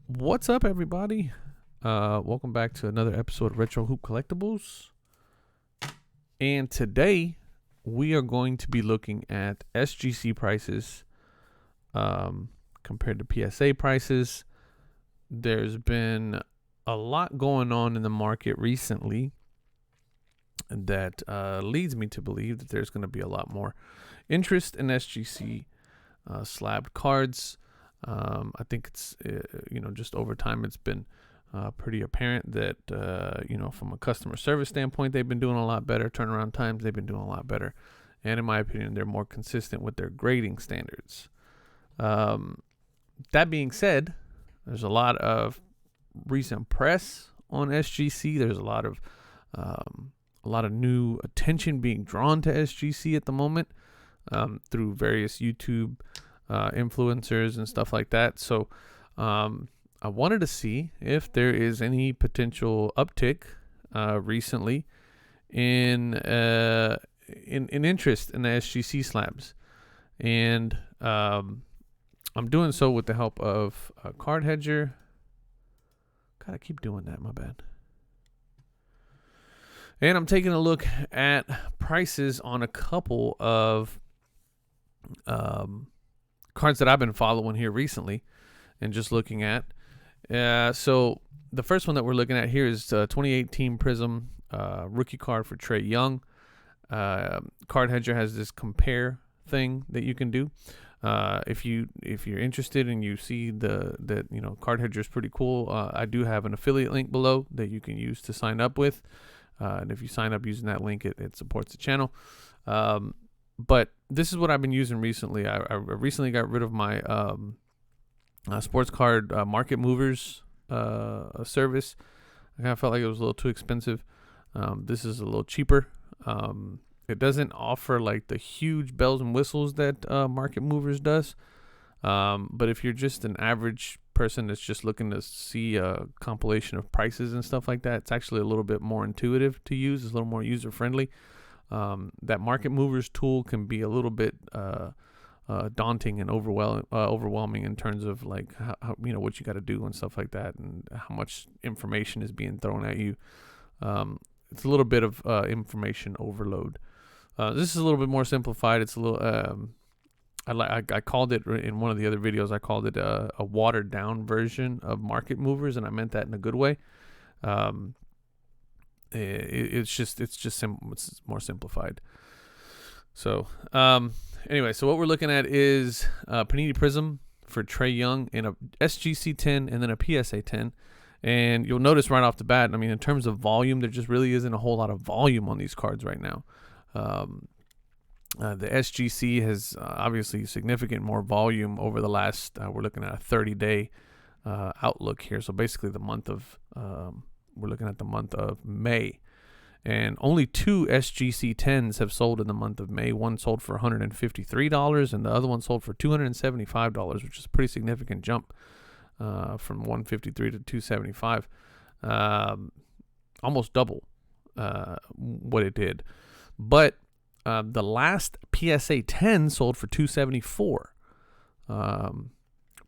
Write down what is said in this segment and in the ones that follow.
What's up, everybody? Welcome back to another episode of Retro Hoop Collectibles. And today we are going to be looking at SGC prices compared to PSA prices. There's been a lot going on in the market recently that leads me to believe that there's going to be a lot more interest in SGC slabbed cards. I think it's, just over time, it's been pretty apparent that, from a customer service standpoint, they've been doing a lot better. Turnaround times, they've been doing a lot better. And in my opinion, they're more consistent with their grading standards. That being said, there's a lot of recent press on SGC. There's a lot of new attention being drawn to SGC at the moment through various YouTube influencers and stuff like that. So I wanted to see if there is any potential uptick recently in interest in the SGC slabs, and I'm doing so with the help of Card Hedger. Gotta keep doing that, my bad. And I'm taking a look at prices on a couple of cards that I've been following here recently and just looking at. So the first one that we're looking at here is 2018 Prism rookie card for Trae Young. Card Hedger has this compare thing that you can do. If you're interested and you see that Card Hedger is pretty cool, I do have an affiliate link below that you can use to sign up with. And if you sign up using that link, it supports the channel. But this is what I've been using recently. I recently got rid of my sports card market movers service. I kind of felt like it was a little too expensive. This is a little cheaper. It doesn't offer like the huge bells and whistles that market movers does. But if you're just an average person that's just looking to see a compilation of prices and stuff like that, it's actually a little bit more intuitive to use. It's a little more user friendly. That market movers tool can be a little bit daunting and overwhelming in terms of like how what you got to do and stuff like that, and how much information is being thrown at you. It's a little bit of information overload. This is a little bit more simplified. It's a little I called it in one of the other videos. I called it a watered down version of market movers, and I meant that in a good way. It's more simplified. So anyway, so what we're looking at is Panini Prism for Trae Young in a SGC 10 and then a PSA 10. And you'll notice right off the bat, I mean, in terms of volume, there just really isn't a whole lot of volume on these cards right now. The SGC has obviously significant more volume over the last, we're looking at a 30-day outlook here. So basically the month of, we're looking at the month of May. And only 2 SGC 10s have sold in the month of May. One sold for $153, and the other one sold for $275, which is a pretty significant jump from $153 to $275. Almost double what it did. But the last PSA 10 sold for $274.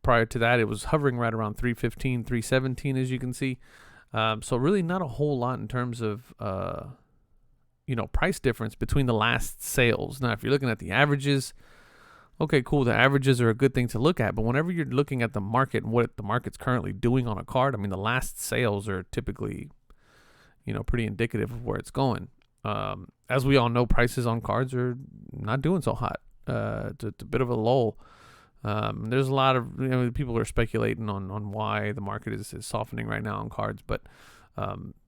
Prior to that, it was hovering right around $315, $317, as you can see. So really not a whole lot in terms of, price difference between the last sales. Now, if you're looking at the averages, okay, cool. The averages are a good thing to look at. But whenever you're looking at the market and what the market's currently doing on a card, I mean, the last sales are typically, pretty indicative of where it's going. As we all know, prices on cards are not doing so hot. It's a bit of a lull. There's a lot of people are speculating on why the market is softening right now on cards, but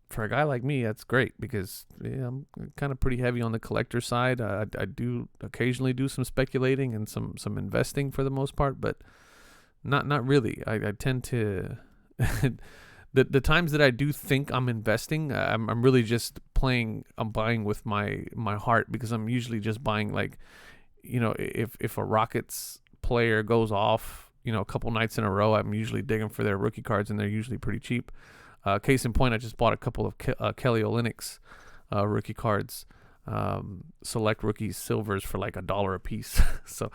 for a guy like me, that's great because I'm kind of pretty heavy on the collector side. I do occasionally do some speculating and some investing for the most part, but not really. I tend to the times that I do think I'm investing, I'm really just I'm buying with my heart, because I'm usually just buying like, if a Rockets player goes off, a couple nights in a row, I'm usually digging for their rookie cards, and they're usually pretty cheap. Case in point, I just bought a couple of Kelly Olynyk's rookie cards select rookie silvers for like $1 a piece. So,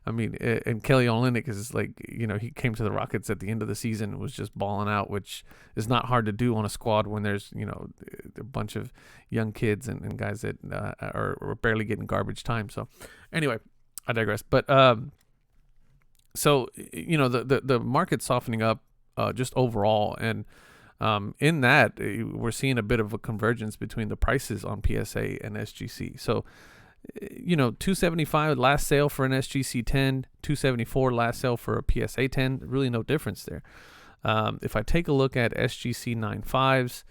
I mean, and Kelly Olynyk is like, he came to the Rockets at the end of the season and was just balling out, which is not hard to do on a squad when there's, a bunch of young kids and guys that are barely getting garbage time. So, anyway, I digress. But so the market's softening up just overall, and in that, we're seeing a bit of a convergence between the prices on PSA and SGC. So, $275 last sale for an SGC 10, $274 last sale for a PSA 10. Really no difference there. If I take a look at SGC 9.5s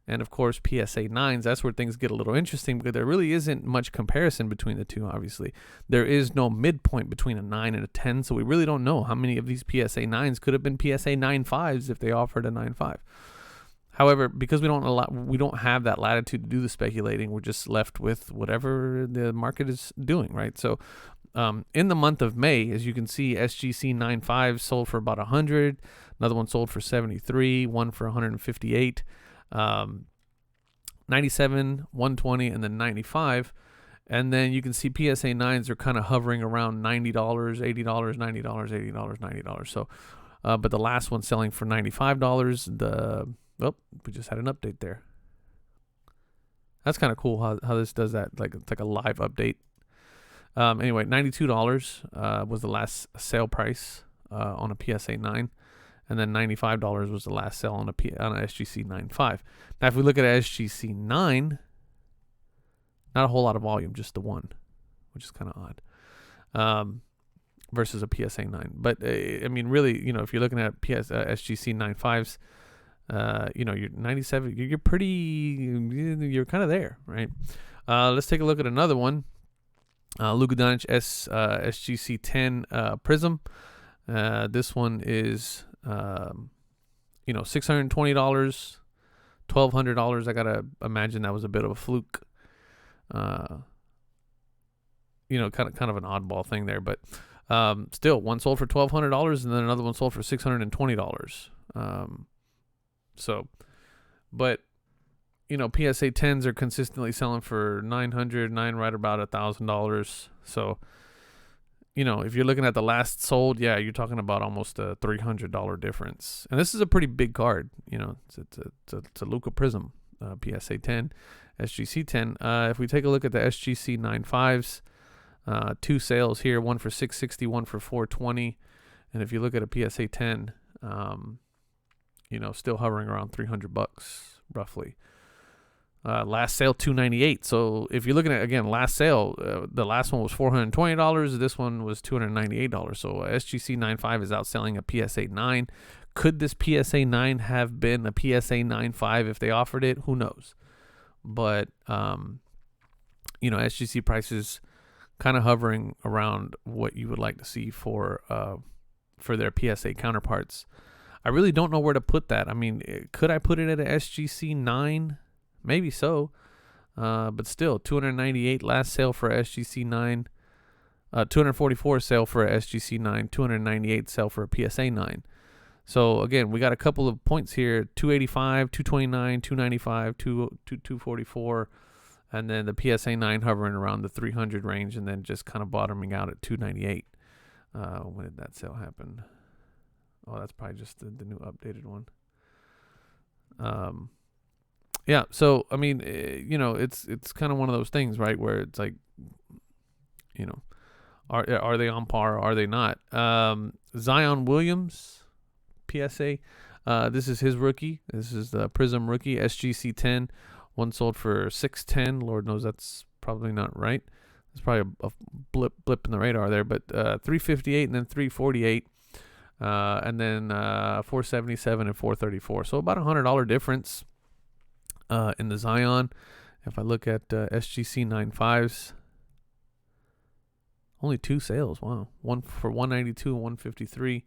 and, of course, PSA 9s, that's where things get a little interesting because there really isn't much comparison between the two, obviously. There is no midpoint between a 9 and a 10, so we really don't know how many of these PSA 9s could have been PSA 9.5s if they offered a 9.5. However, because we don't have that latitude to do the speculating, we're just left with whatever the market is doing, right? So, in the month of May, as you can see, SGC 9.5 sold for about 100, another one sold for 73, one for 158, 97, 120, and then 95. And then you can see PSA 9s are kind of hovering around $90, $80, $90, $80, $90. So, but the last one selling for $95. We just had an update there. That's kind of cool how this does that. Like, it's like a live update. Anyway, $92 was the last sale price on a PSA 9. And then $95 was the last sale on a SGC 9.5. Now, if we look at a SGC 9, not a whole lot of volume, just the one, which is kind of odd, versus a PSA 9. But, I mean, really, if you're looking at SGC 9.5s, you're 97. You're kind of there, right? Let's take a look at another one. Luka Doncic SGC 10 Prism. This one is $620, $1,200. I gotta imagine that was a bit of a fluke. Kind of an oddball thing there, but still, one sold for $1,200 and then another one sold for $620. But PSA 10s are consistently selling for $900, right about $1,000. So, if you're looking at the last sold, yeah, you're talking about almost a $300 difference. And this is a pretty big card. It's a Luka Prism, PSA 10, SGC 10. If we take a look at the SGC 9.5s, two sales here, one for $660, one for $420. And if you look at a PSA 10, still hovering around $300 roughly. Last sale $298. So if you're looking at, again, last sale, the last one was $420. This one was $298. So SGC 9.5 is outselling a PSA 9. Could this PSA 9 have been a PSA 9.5 if they offered it? Who knows? But SGC prices kind of hovering around what you would like to see for their PSA counterparts. I really don't know where to put that. I mean, could I put it at a SGC 9? Maybe so. But still, $298 last sale for a SGC 9. $244 sale for a SGC 9. $298 sale for a PSA 9. So, again, we got a couple of points here. $285, $229, $295, $244. And then the PSA 9 hovering around the $300 range and then just kind of bottoming out at $298. When did that sale happen? Oh, that's probably just the new updated one. Yeah, so, I mean, it's kind of one of those things, right, where it's like, are they on par or are they not? Zion Williams, PSA. This is his rookie. This is the Prism rookie, SGC 10. One sold for $610. Lord knows that's probably not right. It's probably a blip in the radar there, but $358 and then $348. And then $477 and $434. So about $100 difference in the Zion. If I look at SGC 9.5s, only two sales. Wow. One for $192 and $153.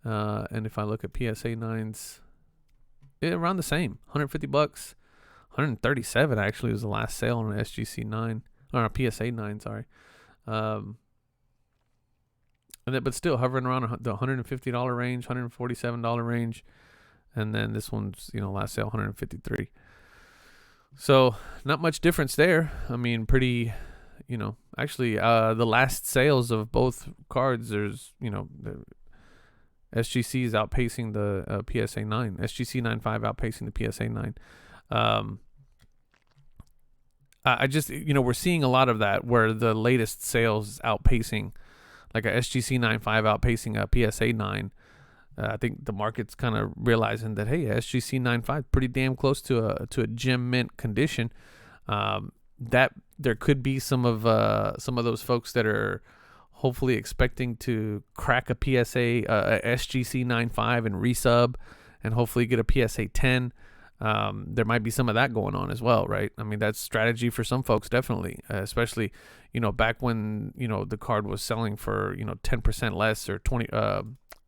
And if I look at PSA 9s, around the same. $150. $137 actually was the last sale on an SGC 9. Or a PSA 9, sorry. But still hovering around the $150 range, $147 range. And then this one's, last sale, $153. So not much difference there. I mean, pretty, actually, the last sales of both cards, there's, the SGC is outpacing the PSA 9. SGC 9.5 outpacing the PSA 9. I just, we're seeing a lot of that where the latest sales is outpacing, like a SGC 9.5 outpacing a PSA 9. I think the market's kind of realizing that, hey, SGC 9.5 pretty damn close to a gem mint condition. That there could be some of those folks that are hopefully expecting to crack a PSA, a SGC 9.5 and resub, and hopefully get a PSA 10. There might be some of that going on as well, right? I mean, that's strategy for some folks, definitely, especially, back when, the card was selling for, 10% less or 20,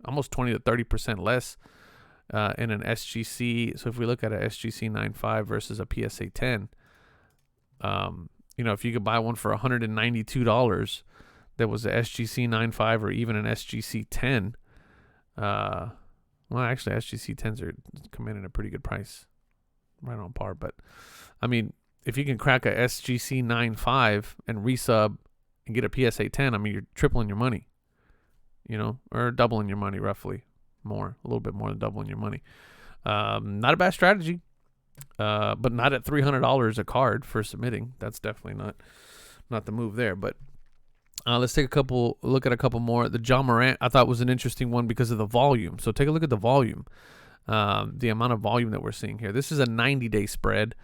almost 20 to 30% less in an SGC. So if we look at a SGC 9.5 versus a PSA 10, if you could buy one for $192 that was a SGC 9.5 or even an SGC 10, well, actually, SGC 10s are commanding a pretty good price, right on par. But I mean, if you can crack a SGC 9.5 and resub and get a PSA 10, I mean, you're tripling your money, or doubling your money, roughly, a little bit more than doubling your money. Not a bad strategy, but not at $300 a card for submitting. That's definitely not the move there. But let's take look at a couple more. The John Morant I thought was an interesting one because of the volume. So take a look at the volume, the amount of volume that we're seeing here. This is a 90-day spread.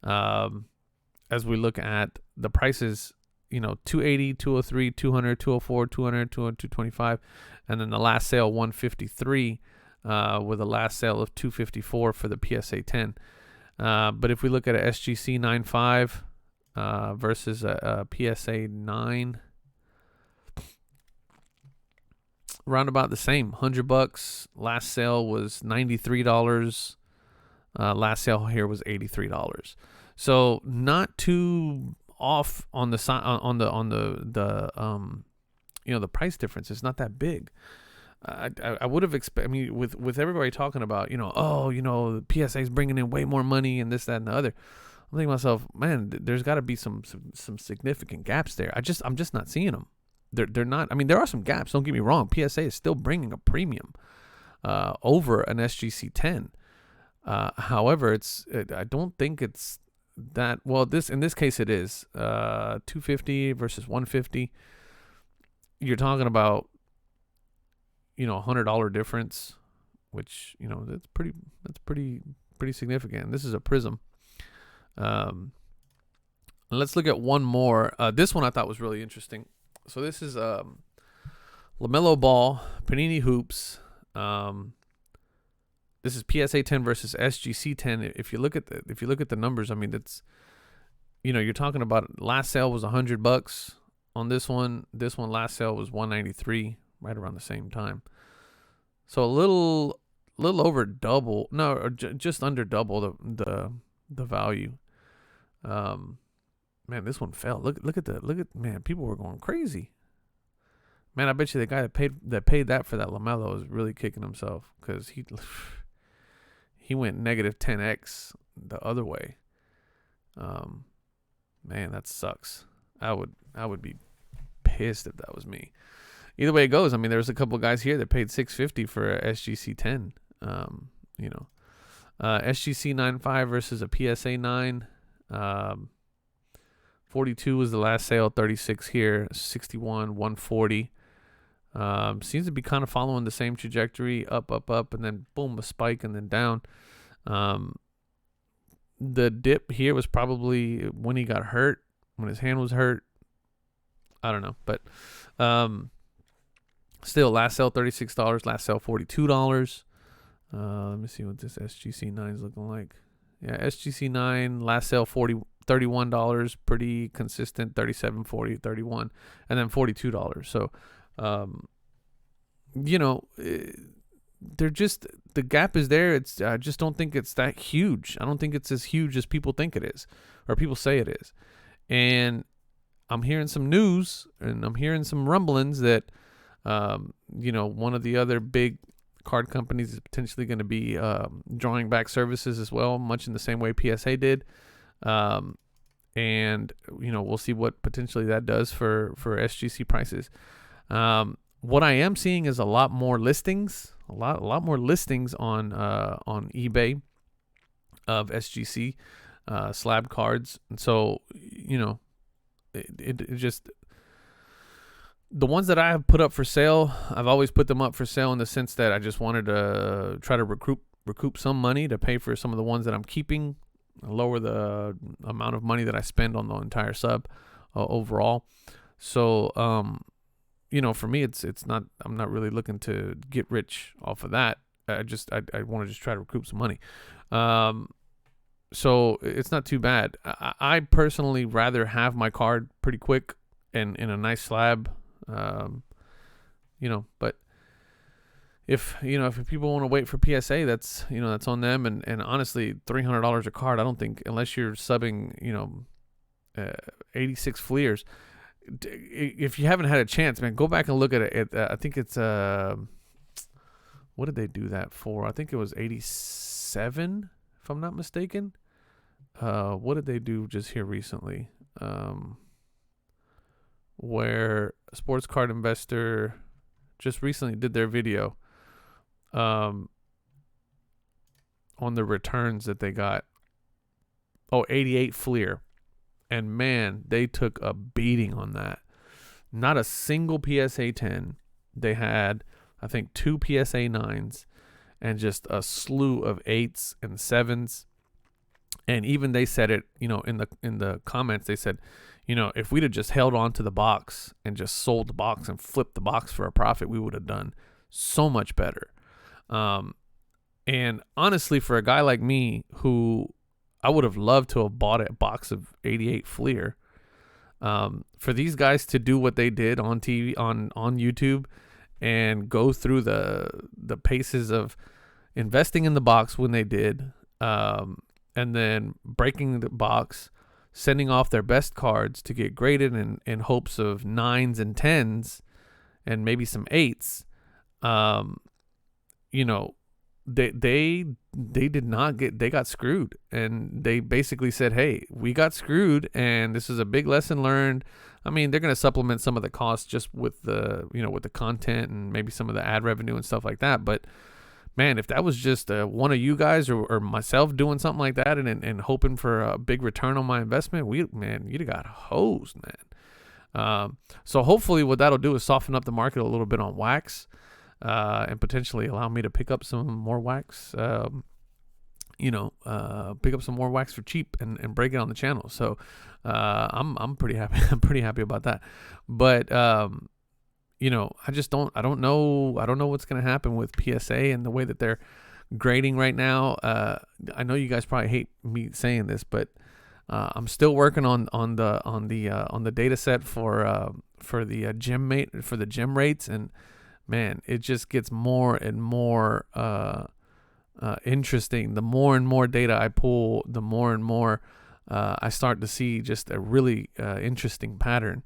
As we look at the prices, 280, 203, 200, 204, 200, 200, 225, and then the last sale 153, with a last sale of 254 for the PSA 10. But if we look at a SGC 9.5 versus a PSA 9, around about the same, $100. Last sale was $93. Last sale here was $83. So not too off on the side the price difference. It's not that big. I would have expected. I mean, with everybody talking about the PSA is bringing in way more money and this, that, and the other. I'm thinking to myself, man, there's got to be some significant gaps there. I'm just not seeing them. They're not. I mean, there are some gaps. Don't get me wrong. PSA is still bringing a premium over an SGC 10. However, I don't think it's that well. In this case, it is 250 versus 150. You're talking about $100 difference, which that's pretty significant. This is a Prism. Let's look at one more. This one I thought was really interesting. So this is LaMelo Ball Panini Hoops. This is PSA 10 versus SGC 10. If you look at the numbers, I mean, it's you're talking about last sale was $100 on this one. This one last sale was $193, right around the same time. So a little over double, no, or just under double the value. Man, this one fell. Look at man, people were going crazy. Man, I bet you the guy that paid that for that LaMelo is really kicking himself because he went negative 10x the other way. Man, that sucks. I would be pissed if that was me. Either way it goes, I mean, there's a couple of guys here that paid $650 for a SGC 10. SGC 9.5 versus a PSA 9. 42 was the last sale. 36 here. 61, 140. Seems to be kind of following the same trajectory, up, and then boom, a spike and then down. The dip here was probably when he got hurt, when his hand was hurt. I don't know, but still, last sale $36, last sale $42. Let me see what this SGC 9 is looking like. Yeah, SGC 9 last sale $31, pretty consistent. 37, 40, 31, and then $42. So, they're just, the gap is there. I just don't think it's that huge. I don't think it's as huge as people think it is, or people say it is. And I'm hearing some news and I'm hearing some rumblings that, one of the other big card companies is potentially going to be drawing back services as well, much in the same way PSA did. And we'll see what potentially that does for SGC prices. What I am seeing is a lot more listings on eBay of SGC slab cards. And so it just, the ones that I have put up for sale, I've always put them up for sale in the sense that I just wanted to try to recoup some money to pay for some of the ones that I'm keeping, lower the amount of money that I spend on the entire sub overall. So for me, it's not, I'm not really looking to get rich off of that. I want to just try to recoup some money. So it's not too bad. I personally rather have my card pretty quick and in a nice slab. But if people want to wait for PSA, that's on them. And honestly, $300 a card, I don't think, unless you're subbing 86 Fleers, if you haven't had a chance, man, go back and look at it. I think it's what did they do that for? I think it was 87, if I'm not mistaken. What did they do just here recently? Where Sports Card Investor just recently did their video on the returns that they got. 88 Fleer. And man, they took a beating on that. Not a single PSA 10. They had, I think, 2 PSA 9s and just a slew of 8s and 7s. And even they said it, in the comments, they said, if we'd have just held on to the box and just sold the box and flipped the box for a profit, we would have done so much better. And honestly, for a guy like me, who I would have loved to have bought a box of 88 Fleer, for these guys to do what they did on TV, on YouTube, and go through the paces of investing in the box when they did, and then breaking the box, sending off their best cards to get graded in hopes of 9s and 10s and maybe some 8s. They did not get, they got screwed, and they basically said, hey, we got screwed, and this is a big lesson learned. I mean, they're going to supplement some of the costs just with the, with the content and maybe some of the ad revenue and stuff like that. But man, if that was just one of you guys or myself doing something like that and hoping for a big return on my investment, you'd have got hosed, man. So hopefully what that'll do is soften up the market a little bit on wax, and potentially allow me to pick up some more wax, pick up some more wax for cheap and break it on the channel. So I'm pretty happy. I'm pretty happy about that. But I don't know what's going to happen with PSA and the way that they're grading right now. I know you guys probably hate me saying this, but I'm still working on the data set for the gem rates, and man, it just gets more and more interesting. The more and more data I pull, the more and more I start to see just a really interesting pattern.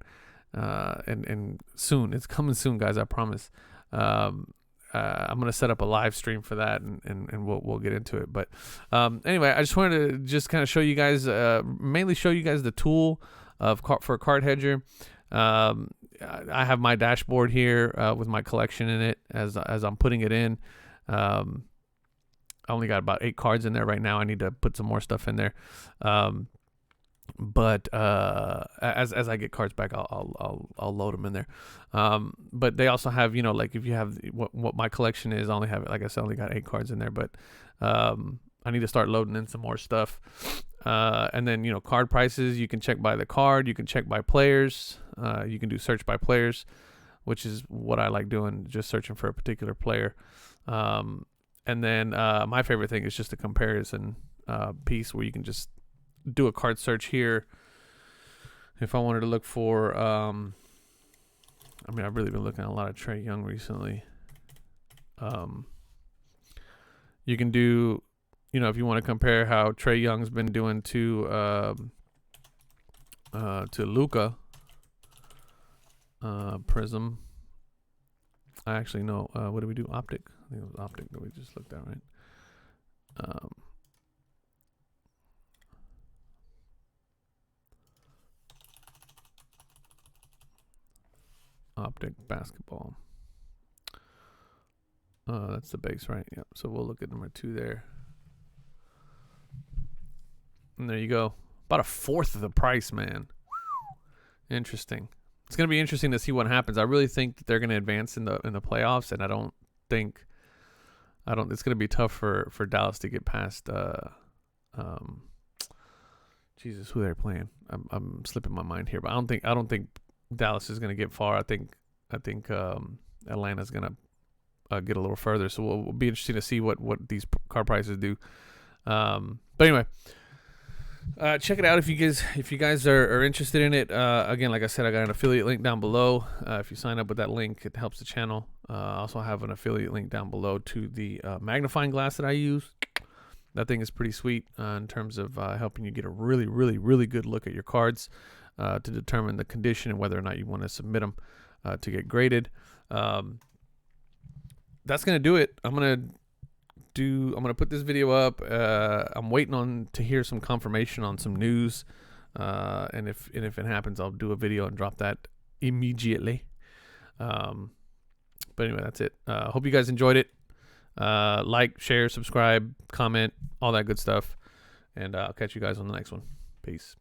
And soon, it's coming soon, guys, I promise. I'm gonna set up a live stream for that, and we'll get into it. But anyway, I just wanted to just kind of show you guys, mainly show you guys the tool for Card Hedger. I have my dashboard here with my collection in it as I'm putting it in. I only got about 8 cards in there right now. I need to put some more stuff in there. But as I get cards back, I'll load them in there. But they also have, like if you have what my collection is, I only have, like I said, I only got 8 cards in there. But I need to start loading in some more stuff. And then card prices, you can check by the card, you can check by players, you can do search by players, which is what I like doing, just searching for a particular player. And then my favorite thing is just a comparison piece where you can just do a card search here. If I wanted to look for, I've really been looking at a lot of Trae Young recently. You can do, if you want to compare how Trae Young's been doing to Luka, Prism. I actually know, what did we do? Optic? I think it was Optic that we just looked at, right? Optic basketball. That's the base, right? Yep. So we'll look at number 2 there. And there you go. About a fourth of the price, man. Interesting. It's going to be interesting to see what happens. I really think that they're going to advance in the playoffs, and I don't think it's going to be tough for Dallas to get past Jesus, who they're playing. I'm slipping my mind here, but I don't think Dallas is going to get far. I think Atlanta's going to get a little further. So we'll be interesting to see what these car prices do. But anyway, check it out if you guys are interested in it. Again, like I said, I got an affiliate link down below. If you sign up with that link, it helps the channel. I also have an affiliate link down below to the magnifying glass that I use. That thing is pretty sweet in terms of helping you get a really, really, really good look at your cards to determine the condition and whether or not you want to submit them to get graded. That's gonna do it. I'm gonna put this video up. I'm waiting to hear some confirmation on some news, and if it happens, I'll do a video and drop that immediately. But anyway, that's it. Hope you guys enjoyed it. Like, share, subscribe, comment, all that good stuff, and I'll catch you guys on the next one. Peace.